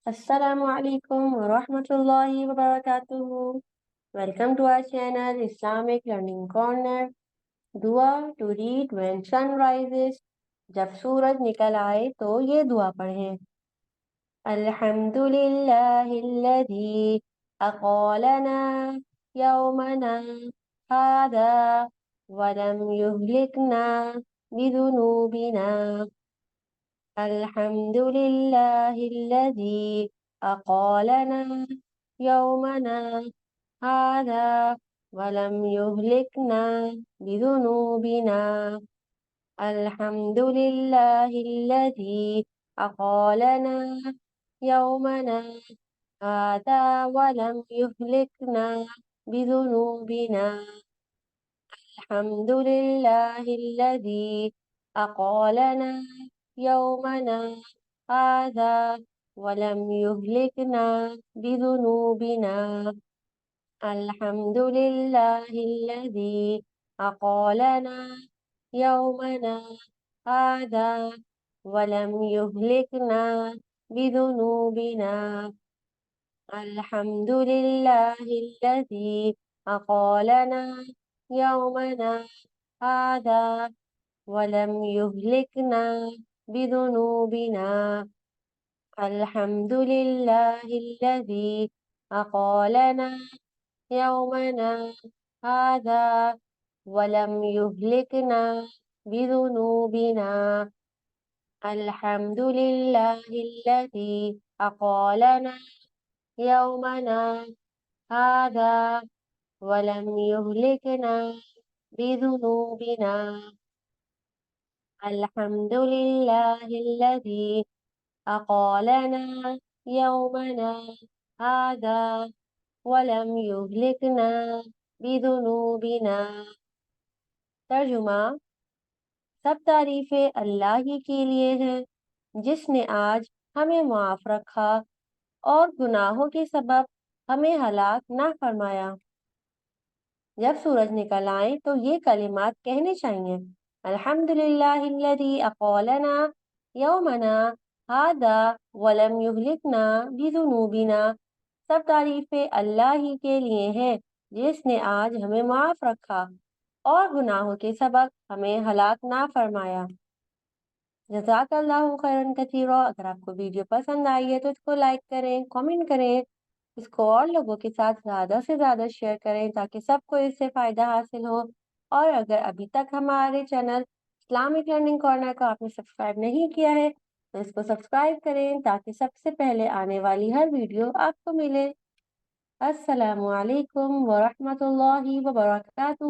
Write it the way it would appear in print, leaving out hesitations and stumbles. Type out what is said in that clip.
Assalamu alaikum wa rahmatullahi wa barakatuhu. Welcome to our channel Islamic Learning Corner. दुआ to read when sun rises. जब सूरज निकल आए तो ये दुआ पढ़ें। अल्हम्दुलिल्लाहिल्लज़ी अक़ालना यौमना हादा वलम युहलिकना बिज़ुनूबिना। अल्हम्दुलिल्लाहिल्लज़ी अक़ालना यौमना हादा वलम युहलिकना बिज़ुनूबिना। अल्हम्दुलिल्लाहिल्लज़ी अक़ालना यौमना हादा वलम युहलिकना बिज़ुनूबिना। अल्हम्दुलिल्लाहिल्लज़ी अक़ालना यौमना हादा वलम युहलिकना बिज़ुनूबिना। अल्हम्दुलिल्लाहिल्लज़ी अक़ालना यौमना हादा वलम युहलिकना बिज़ुनूबिना। अल्हम्दुलिल्लाहिल्लज़ी अक़ालना यौमना हादा वलम युहलिकना बिज़ुनूबिना। अल्हम्दुलिल्लाहिल्लज़ी अक़ालना यौमना हादा वलम युहलिकना बिज़ुनूबिना। अल्हम्दुलिल्लाहिल्लज़ी अक़ालना यौमना हादा वलम युहलिकना बिज़ुनूबिना। अल्हम्दुलिल्लाहिल्लज़ी अक़ालना यौमना हादा वलम युहलिकना बिज़ुनूबिना। तर्जुमा। सब तारीफें अल्लाह ही के लिए हैं जिसने आज हमें मुआफ रखा और गुनाहों के सबब हमें हलाक ना फरमाया। जब सूरज निकल आए तो ये कलिमात कहने चाहिए। अल्हम्दुलिल्लाहिल्लज़ी अक़ालना यौमना हादा वलम युहलिकना बिज़ुनूबिना। सब तारीफें अल्लाह ही के लिए हैं जिसने आज हमें माफ रखा और गुनाहों के सबब हमें हलाक ना फरमाया। जज़ाकल्लाहु खैरन कसीरा। अगर आपको वीडियो पसंद आई है तो इसको लाइक करें, कमेंट करें, इसको और लोगों के साथ ज़्यादा से ज़्यादा शेयर करें ताकि सबको इससे फ़ायदा हासिल हो। और अगर अभी तक हमारे चैनल इस्लामिक लर्निंग कॉर्नर को आपने सब्सक्राइब नहीं किया है तो इसको सब्सक्राइब करें ताकि सबसे पहले आने वाली हर वीडियो आपको मिले। अस्सलामु अलैकुम व रहमतुल्लाहि व बरकातुहू।